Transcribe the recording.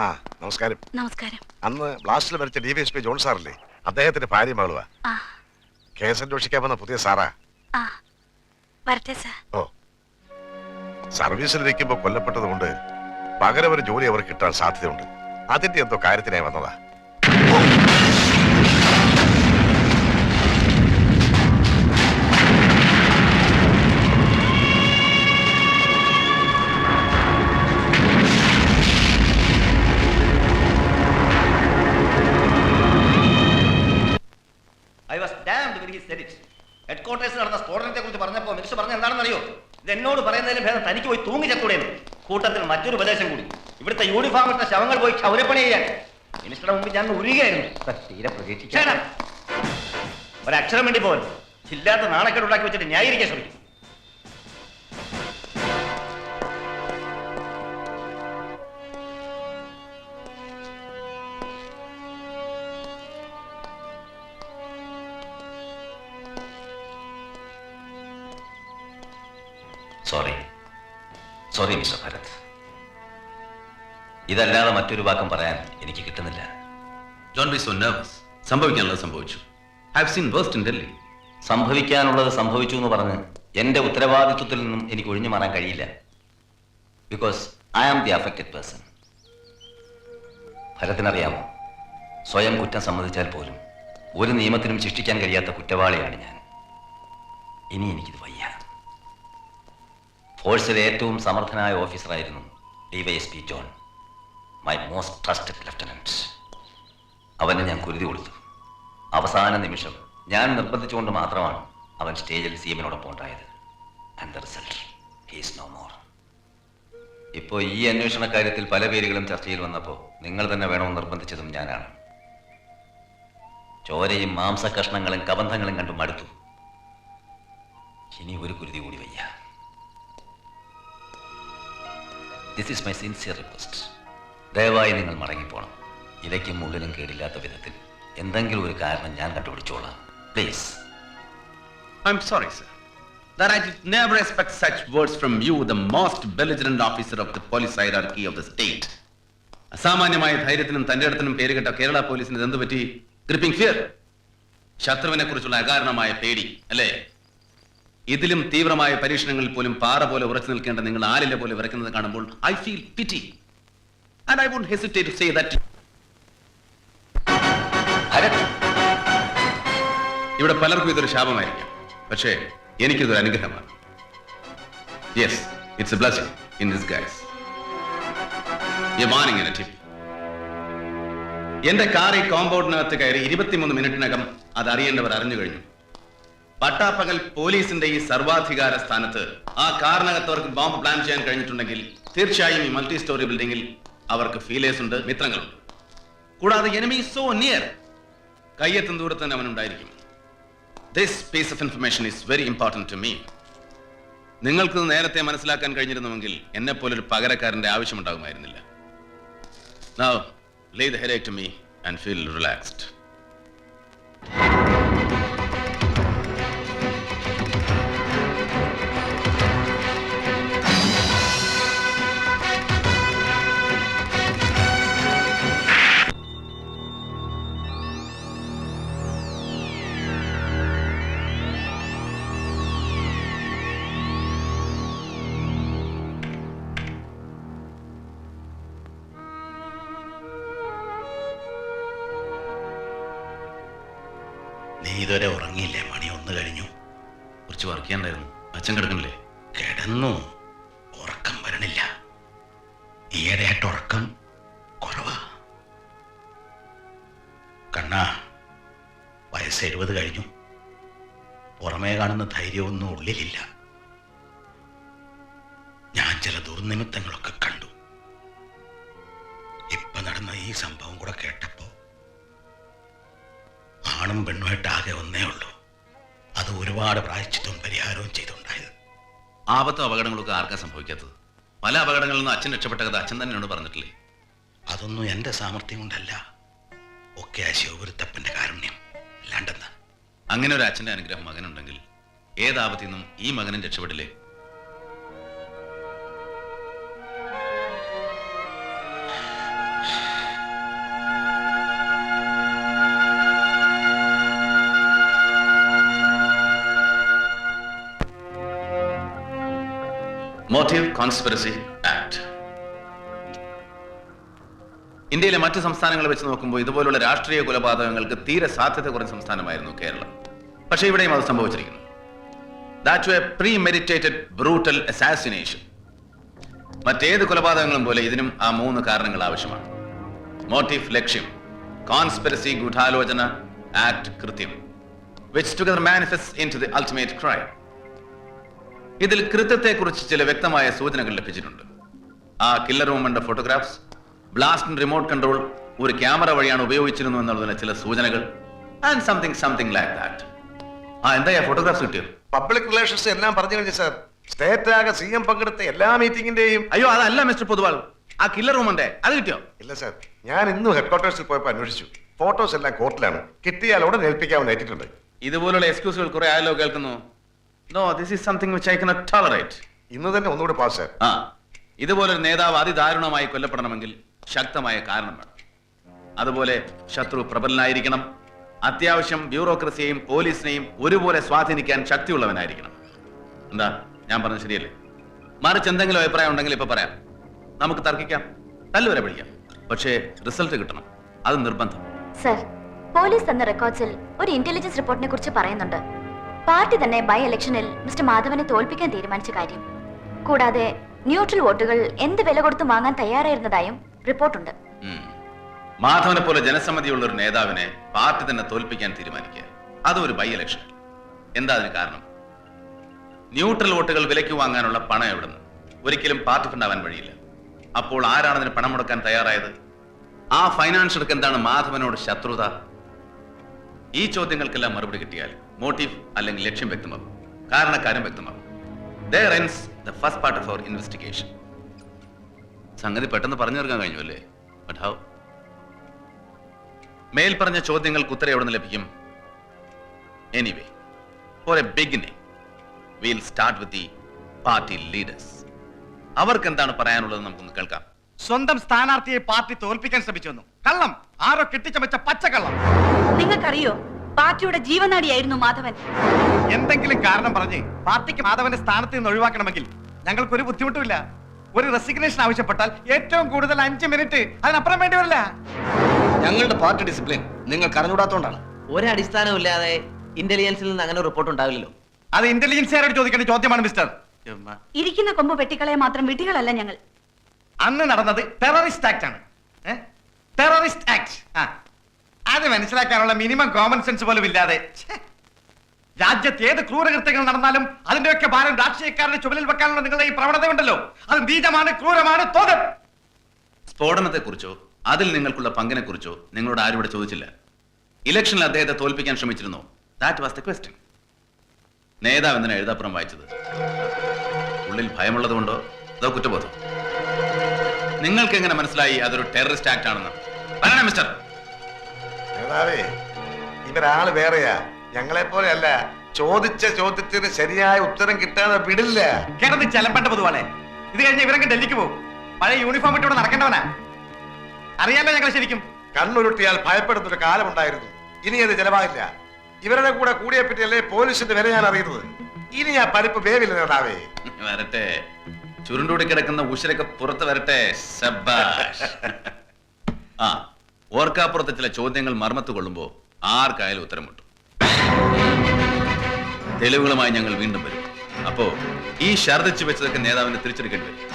ആ നമസ്കാരം. നമസ്കാരം. അന്ന് ബ്ലാസ്റ്റിൽ മരിച്ച DVSP ജോൺ സാറല്ലേ? അദ്ദേഹത്തിന്റെ ഭാര്യ മകളുവാ. കേസ് അന്വേഷിക്കാൻ വന്ന പുതിയ സാറാ. ഓ, സർവീസിലിരിക്കുമ്പോ കൊല്ലപ്പെട്ടത് കൊണ്ട് പകരം ഒരു ജോലി അവർക്ക് കിട്ടാൻ സാധ്യതയുണ്ട്. അതിന്റെ എന്തോ കാര്യത്തിനായി വന്നതാ. ഹെഡ്ക്വാർട്ടേഴ്സിൽ നടന്ന സ്ഫോടനത്തെ കുറിച്ച് പറഞ്ഞപ്പോൾ മിനിസ്റ്റർ പറഞ്ഞ എന്താണെന്നറിയോ? ഇത് എന്നോട് പറയുന്നതിന് ഭേദം തനിക്ക് പോയി തൂങ്ങി ചത്തൂടെന്ന്. കൂട്ടത്തിൽ മറ്റൊരു ഉപദേശം കൂടി, ഇവിടുത്തെ യൂണിഫോം ഇട്ട ശവങ്ങൾ പോയി ക്ഷൗരപ്പണി ചെയ്യാൻ. മിനിസ്റ്ററുടെ മുമ്പിൽ ഞാൻ ഉരുകയായിരുന്നു. തീരെ പ്രതീക്ഷിച്ചാ ഒരക്ഷരം വേണ്ടി പോലും ഇല്ലാത്ത നാണക്കേട് ഉണ്ടാക്കി വെച്ചിട്ട് ന്യായീകരിക്കാൻ ശ്രമിക്കും. സോറി മിസ്റ്റർ ഭരത്, ഇതല്ലാതെ മറ്റൊരു വാക്കം പറയാൻ എനിക്ക് കിട്ടുന്നില്ല. Don't be so nervous. സംഭവിക്കാനുള്ളത് സംഭവിച്ചു. I've seen worst in Delhi. സംഭവിക്കാനുള്ളത് സംഭവിച്ചു എന്ന് പറഞ്ഞ് എന്റെ ഉത്തരവാദിത്വത്തിൽ നിന്നും എനിക്ക് ഒഴിഞ്ഞു മാറാൻ കഴിയില്ല. Because I am the affected person. ഭരത്തിനറിയാമോ, സ്വയം കുറ്റം സമ്മതിച്ചാൽ പോലും ഒരു നിയമത്തിനും ശിക്ഷിക്കാൻ കഴിയാത്ത കുറ്റവാളിയാണ് ഞാൻ. ഇനി എനിക്കിത് വയ്യ. ഫോഴ്സിലെ ഏറ്റവും സമർത്ഥനായ ഓഫീസറായിരുന്നു DYSP John, my most trusted lieutenant. അവന് ഞാൻ കുരുതി കൊടുത്തു. അവസാന നിമിഷം ഞാൻ നിർബന്ധിച്ചുകൊണ്ട് മാത്രമാണ് അവൻ സ്റ്റേജിൽ CM-നോടൊപ്പം ഉണ്ടായത്. And the result he's no more. ഇപ്പോൾ ഈ അന്വേഷണ കാര്യത്തിൽ പല പേരുകളും ചർച്ചയിൽ വന്നപ്പോൾ നിങ്ങൾ തന്നെ വേണമെന്ന് നിർബന്ധിച്ചതും ഞാനാണ്. ചോരയും മാംസകഷ്ണങ്ങളും കബന്ധങ്ങളും കണ്ടു മടുത്തു. ഇനി ഒരു കുരുതി കൂടി വയ്യ. This is my sincere request. ദയവായി നിങ്ങൾ മടങ്ങിപ്പോണം. ഇലയ്ക്കും മുള്ളിനും കേടില്ലാത്ത വിധത്തിൽ എന്തെങ്കിലും ഒരു കാരണം ഞാൻ കണ്ടുപിടിച്ചോളാം. Please. I'm sorry, sir, that I did never expect such words from you, the most belligerent officer of the police hierarchy of the state. അസാമാന്യമായ ധൈര്യത്തിനും തന്റെ അടുത്തിനും പേരുകെട്ട കേരള പോലീസിന് എന്ത് പറ്റി? ഗ്രിപ്പിംഗ് ഫിയർ, ശത്രുവിനെ കുറിച്ചുള്ള അകാരണമായ പേടി അല്ലേ? ഇതിലും തീവ്രമായ പരീക്ഷണങ്ങളിൽ പോലും പാറ പോലെ ഉറച്ചു നിൽക്കേണ്ട നിങ്ങൾ ആലിലെ പോലെ വിറയ്ക്കുന്നത് കാണുമ്പോൾ I feel pity and I won't hesitate to say that. ഇവിടെ പലർക്കും ഇതൊരു ശാപമായിരിക്കാം, പക്ഷേ എനിക്കിതൊരു അനുഗ്രഹമാണ്. Yes, it's a blessing in disguise. A warning and a tip. എന്റെ കാർ ഈ കോമ്പൗണ്ടിനകത്ത് കയറി 23 മിനിറ്റിനകം അത് അറിയേണ്ടവർ അറിഞ്ഞു കഴിഞ്ഞു. പട്ടാപ്പകൽ പോലീസിന്റെ ഈ സർവാധികാര സ്ഥാനത്ത് ആ കാറിനകത്ത് അവർക്ക് ബോംബ് പ്ലാൻ ചെയ്യാൻ കഴിഞ്ഞിട്ടുണ്ടെങ്കിൽ തീർച്ചയായും ഈ മൾട്ടി സ്റ്റോറി ബിൽഡിംഗിൽ അവർക്ക് ഫീലേഴ്സ് ഉണ്ട്, മിത്രങ്ങളുണ്ട്. കൂടാതെ എനിമി സോ നിയർ, കയ്യെത്തും ദൂരത്ത് തന്നെ അവനുണ്ടായിരിക്കും. This piece of information is very important to me. നിങ്ങൾക്ക് നേരത്തെ മനസ്സിലാക്കാൻ കഴിഞ്ഞിരുന്നുവെങ്കിൽ എന്നെ പോലൊരു പകരക്കാരന്റെ ആവശ്യമുണ്ടാകുമായിരുന്നില്ല. Now, leave the headache to me and feel relaxed. നീ ഇതുവരെ ഉറങ്ങിയില്ലേ? മണി 1 കഴിഞ്ഞു. കുറച്ച് വർക്ക് ചെയ്യാണ്ടായിരുന്നു. അച്ഛൻ കിടക്കണില്ലേ? കിടന്നു, ഉറക്കം വരണില്ല. ഈയിടെയായിട്ട് ഉറക്കം കുറവാ. കണ്ണാ, വയസ്സ് 70 കഴിഞ്ഞു. പുറമേ കാണുന്ന ധൈര്യമൊന്നും ഉള്ളിലില്ല. ഞാൻ ചില ദുർനിമിത്തങ്ങളൊക്കെ കണ്ടു. ഇപ്പൊ നടന്ന ഈ സംഭവം കൂടെ കേട്ടപ്പോ ആണും പെണ്ണുമായിട്ട് ആകെ ഒന്നേ ഉള്ളൂ. അത് ഒരുപാട് പ്രായശ്ചിത്തവും പരിഹാരവും ചെയ്തുണ്ടായത്. ആപത്തും അപകടങ്ങളൊക്കെ ആർക്കാ സംഭവിക്കാത്തത്? പല അപകടങ്ങളിൽ നിന്ന് അച്ഛൻ രക്ഷപ്പെട്ട കഥ അച്ഛൻ തന്നെയോട് പറഞ്ഞിട്ടില്ലേ? അതൊന്നും എന്റെ സാമർഥ്യം കൊണ്ടല്ല, ഒക്കെ ആ ശിവപുരത്തപ്പന്റെ കാരുണ്യം. അല്ലാണ്ടെന്താ? അങ്ങനെ ഒരു അച്ഛന്റെ അനുഗ്രഹം മകനുണ്ടെങ്കിൽ ഏതാപത്തിൽ നിന്നും ഈ മകനും രക്ഷപ്പെടില്ലേ? Motive conspiracy act. ഇന്ത്യയിലെ മറ്റ് സംസ്ഥാനങ്ങൾ വെച്ച് നോക്കുമ്പോൾ ഇതുപോലുള്ള രാഷ്ട്രീയ കൊലപാതകങ്ങൾക്ക് തീരെ സാധ്യത കുറഞ്ഞ സംസ്ഥാനമായിരുന്നു കേരളം. പക്ഷേ ഇവിടെയും അത് സംഭവിച്ചിരിക്കുന്നു. That was a premeditated brutal assassination. മറ്റേത് കൊലപാതകങ്ങളും പോലെ ഇതിനും ആ 3 കാരണങ്ങൾ ആവശ്യമാണ്. മോട്ടീവ് ലക്ഷ്യം, കോൺസ്പിറസി ഗൂഢാലോചന, ആക്ട് കൃത്യം, which together manifests into the ultimate crime. ഇതിൽ കൃത്യത്തെക്കുറിച്ച് ചില വ്യക്തമായ സൂചനകൾ ലഭിച്ചിട്ടുണ്ട്. ആ കില്ലർ വുമന്റെ ഫോട്ടോഗ്രാഫ്സ്, ബ്ലാസ്റ്റ് റിമോട്ട് കൺട്രോൾ ഒരു ക്യാമറ വഴിയാണ് ഉപയോഗിച്ചിരുന്നു എന്നുള്ളതിന് ചില സൂചനകൾ, ആൻഡ് സംതിങ് ലൈക്ക് ദാറ്റ്. എന്താ ഫോട്ടോഗ്രാഫ്സ് കിട്ടിയോ? പബ്ലിക് റിലേഷൻസ് എല്ലാം പറഞ്ഞു കഴിഞ്ഞു സാർ. സ്റ്റേറ്റ് ആകെ CM പങ്കെടുത്ത എല്ലാ മീറ്റിംഗിന്റെയും. അയ്യോ, അതല്ല മിസ്റ്റർ പൊതുവാൾ, ആ കില്ലർ വുമന്റെ അത് കിട്ടിയോ? ഇല്ല സാർ, ഞാൻ ഇന്നും ഹെഡ്ക്വാർട്ടേഴ്സിൽ പോയപ്പോൾ അന്വേഷിച്ചു. ഫോട്ടോസ് എല്ലാം കോർട്ടിലാണ്. കിട്ടിയാൽ ഉടൻ ഏൽപ്പിക്കാമെന്ന് ഏറ്റിട്ടുണ്ട്. ഇതുപോലുള്ള എക്സ്ക്യൂസുകൾ കുറെ ആയല്ലോ കേൾക്കുന്നു. No, this is something which I cannot tolerate. ഇന്ന് തന്നെ ഒന്നുകൂടി പാസ് സാർ. ഇതുപോലൊരു നേതാവ് അതിദാരുണമായി കൊല്ലപ്പെടണമെങ്കിൽ ശക്തമായ കാരണം വേണം. അതുപോലെ ശത്രു പ്രബലനായിരിക്കണം. അത്യാവശ്യം ബ്യൂറോക്രസിയെയും പോലീസിനെയും ഒരുപോലെ സ്വാധീനിക്കാൻ ശക്തിയുള്ളവനായിരിക്കണം. എന്താ ഞാൻ പറഞ്ഞത് ശരിയല്ലേ? മറിച്ച് എന്തെങ്കിലും അഭിപ്രായം ഉണ്ടെങ്കിൽ ഇപ്പൊ പറയാം. നമുക്ക് തർക്കിക്കാം, തല്ലുവരെ പിടിക്കാം. പക്ഷേ റിസൾട്ട് കിട്ടണം, അത് നിർബന്ധം. സർ, പോലീസ് തന്ന റെക്കോർഡ്സിൽ ഒരു ഇന്റലിജൻസ് റിപ്പോർട്ടിനെ കുറിച്ച് പറയുന്നുണ്ട്. പാർട്ടി തന്നെ ബൈ ഇലക്ഷനിൽ മിസ്റ്റർ മാധവനെ തോൽപ്പിക്കാൻ തീരുമാനിച്ച കാര്യം. കൂടാതെ ന്യൂട്രൽ വോട്ടുകൾ എന്ത് വില കൊടുത്തും വാങ്ങാൻ തയ്യാറായിരുന്നതായും റിപ്പോർട്ടുണ്ട്. മാധവനെ പോലെ ജനസമ്മതിയുള്ള ഒരു നേതാവിനെ പാർട്ടി തന്നെ തോൽപ്പിക്കാൻ തീരുമാനിക്കുക, അതും ഒരു ബൈ ഇലക്ഷൻ. എന്താ അതിന് കാരണം? ന്യൂട്രൽ വോട്ടുകൾ വിലയ്ക്ക് വാങ്ങാനുള്ള പണം എവിടുന്ന്? ഒരിക്കലും പാർട്ടി ഫണ്ട് ആവാൻ വഴിയില്ല. അപ്പോൾ ആരാണ് അതിന് പണം മുടക്കാൻ തയ്യാറായത്? ആ ഫൈനാൻഷ്യർക്ക് എന്താണ് മാധവനോട് ശത്രുത? ഈ ചോദ്യങ്ങൾക്കെല്ലാം മറുപടി കിട്ടിയാൽ മോട്ടീവ് അല്ലെങ്കിൽ ലക്ഷ്യം വ്യക്തമാകും, കാരണക്കാരും വ്യക്തമാകും. There ends the first part of our investigation. സംഗതി പെട്ടെന്ന് പറഞ്ഞു തീർക്കാൻ കഴിഞ്ഞു അല്ലേ? But how? മേൽ പറഞ്ഞ ചോദ്യങ്ങൾക്ക് ഉത്തരം എവിടെ നിന്ന് ലഭിക്കും? Anyway, for a beginning, we'll start with the party leaders. അവർക്ക് എന്താണ് പറയാനുള്ളത് നമുക്കൊന്ന് കേൾക്കാം. സ്വന്തം സ്ഥാനാർത്ഥിയെ പാർട്ടി തോൽപ്പിക്കാൻ ശ്രമിച്ചു. കള്ളം, ആരോ കെട്ടിച്ചമച്ച പച്ചക്കള്ളം. നിങ്ങൾക്കറിയോ, പാർട്ടിയുടെ ജീവനാടിയായിരുന്നു മാധവൻ. എന്തെങ്കിലും കാരണം പറഞ്ഞ് പാർട്ടിക്ക് മാധവന്റെ സ്ഥാനത്ത് നിന്ന് ഒഴിവാക്കണമെങ്കിൽ ഞങ്ങൾക്കൊരു ബുദ്ധിമുട്ടുമില്ല. ഒരു റെസിഗ്നേഷൻ ആവശ്യപ്പെട്ടാൽ ഏറ്റവും കൂടുതൽ 5 മിനിറ്റ്, അതിനപ്പുറം വേണ്ടി വരില്ല. ഞങ്ങളുടെ പാർട്ടി ഡിസിപ്ലിൻ നിങ്ങൾക്ക് അറിഞ്ഞൂടാത്തോണ്ടാണ്. ഒരടിസ്ഥാനമില്ലാതെ ഇന്റലിജൻസിൽ നിന്ന് അങ്ങനെ റിപ്പോർട്ട് ഉണ്ടാവില്ലല്ലോ. അത് ഇന്റലിജൻസുകാരോട് ചോദിക്കേണ്ട ചോദ്യമാണ് മിസ്റ്റർ. ഇരിക്കുന്ന കൊമ്പ് വെട്ടിക്കളയെ മാത്രം വിട്ടികളല്ല ഞങ്ങൾ. അന്ന് നടന്നത് ടെററിസ്റ്റ് ആക്ട് ആണ്. Terrorist act. അത് മനസ്സിലാക്കാനുള്ള മിനിമം കോമൺ സെൻസ് പോലും ഇല്ലാതെ രാജ്യത്ത് ഏത് ക്രൂരകൃത്യങ്ങൾ നടന്നാലും അതിന്റെയൊക്കെ ഭാരം രാഷ്ട്രീയക്കാരുടെ ചുമലിൽ വെക്കാനുള്ള നിങ്ങളുടെ ഈ പ്രവണതയുണ്ടല്ലോ, അത് നീചമാണ്, ക്രൂരമാണ്, തോന്നും. സ്ഫോടനത്തെക്കുറിച്ചോ അതിൽ നിങ്ങൾക്കുള്ള പങ്കിനെ കുറിച്ചോ നിങ്ങളോട് ആരും ഇവിടെ ചോദിച്ചില്ല. ഇലക്ഷനിൽ അദ്ദേഹത്തെ തോൽപ്പിക്കാൻ ശ്രമിച്ചിരുന്നോ? That was the question. നേതാവ് എന്തിനാ എഴുതാപ്പുറം വായിച്ചത്? ഉള്ളിൽ ഭയമുള്ളത് കൊണ്ടോ അതോ കുറ്റബോധം? നിങ്ങൾക്ക് എങ്ങനെ മനസ്സിലായി അതൊരു ടെററിസ്റ്റ് ആക്ട് ആണെന്ന്? പറയണേ മിസ്റ്റർ. നേതാവേ, ഇവരാള് വേറെയാ, ഞങ്ങളെ പോലെയല്ല. ചോദിച്ച ചോദ്യത്തിന് ശരിയായ ഉത്തരം കിട്ടാതെ വിടില്ല. കിടന്ന് ചെലമ്പേണ്ട പൊതുവാളെ. ഇത് കഴിഞ്ഞ് ഇവരൊക്കെ ഡൽഹിക്ക് പോകും. പഴയ യൂണിഫോം ഇട്ടോടെ നടക്കേണ്ടവനാ. അറിയാലോ ഞങ്ങൾ ശരിക്കും. കണ്ണുരുട്ടിയാൽ ഭയപ്പെടുന്നൊരു കാലമുണ്ടായിരുന്നു. ഇനി അത് ചെലവാകില്ല. ഇവരുടെ കൂടെ കൂടിയെ പറ്റിയല്ലേ പോലീസിന്റെ വില ഞാൻ അറിയുന്നത്. ഇനി ആ പരിപ്പ് വേവില്ല നേതാവേ. വരട്ടെ, ചുരുണ്ടൂടി കിടക്കുന്ന ഉശരൊക്കെ പുറത്ത് വരട്ടെ. ഓർക്കാപ്പുറത്തെ ചില ചോദ്യങ്ങൾ മർമ്മത്ത് കൊള്ളുമ്പോ ആർക്കായാലും ഉത്തരം കിട്ടും. തെളിവുകളുമായി ഞങ്ങൾ വീണ്ടും വരും. അപ്പോ ഈ ഛർദ്ദിച്ചു വെച്ചതൊക്കെ നേതാവിനെ തിരിച്ചെടുക്കേണ്ടി വരും.